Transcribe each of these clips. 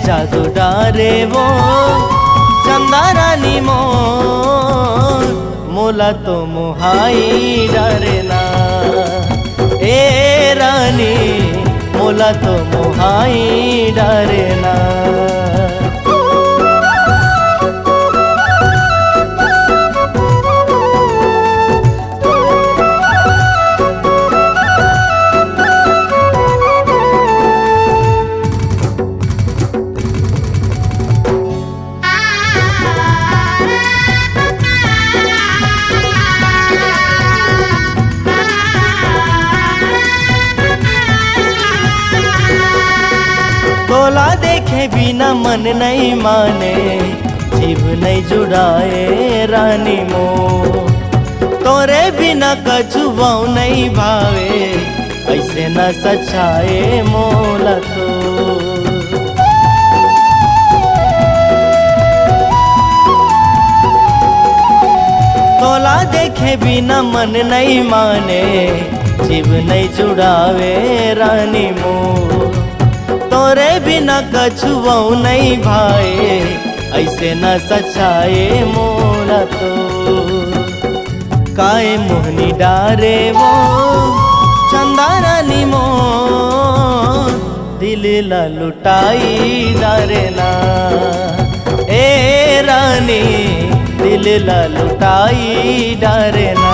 जादू डारे वो चंदा रानी मोर मोला तो मुहाई डारे ना। ए रानी मोला तो मुहाई डारे ना। तोला देखे बिना मन नहीं माने, जीव नहीं जुड़ाए रानी मो। तोरे बिना कछुआऊ नहीं भावे, ऐसे न सचाए मोला तो। तोला देखे बिना मन नहीं माने, जीव नहीं जुड़ावे रानी मो। तोरे बिना कछुआऊ नहीं भाए, ऐसे न सचाए मोला तो। काए मोहनी डारे वो चंदा रानी मो, दिल ला लुटाई डारे ना। ए रानी दिल ला लुटाई डारे ना।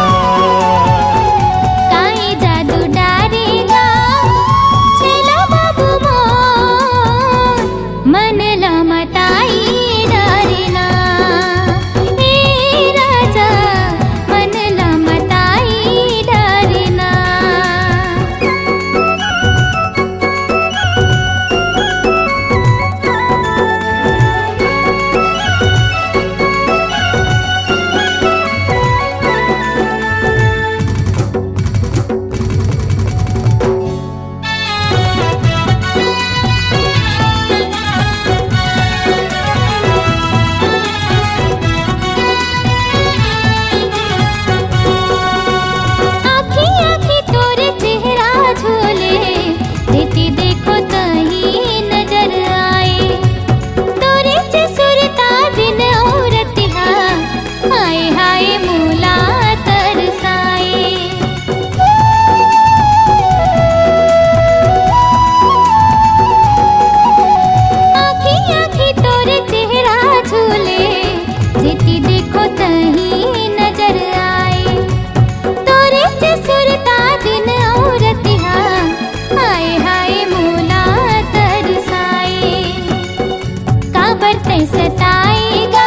सताएगा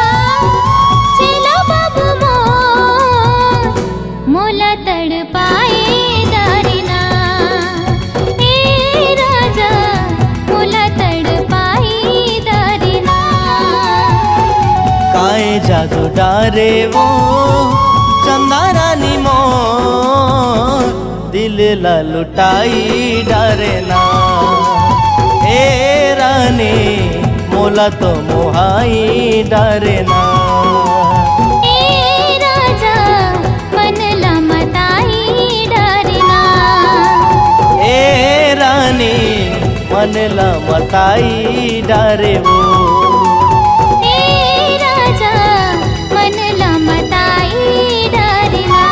चला बाबू मोर, मोला तड़पाए डारना। ए राजा मोला तड़पाए डारना। काए जादू डारे वो चंदा रानी मोर, दिल ला लुटाई डारे ना। ए रानी मोला तो मुहाई डारे ना। ए राजा मन ला मताई डारना। ए रानी मन ला मताई डारे वो। ए राजा मन ला मताई डारना।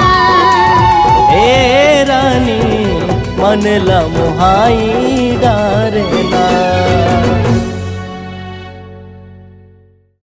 ए रानी मन ला मुहाई डारे ना।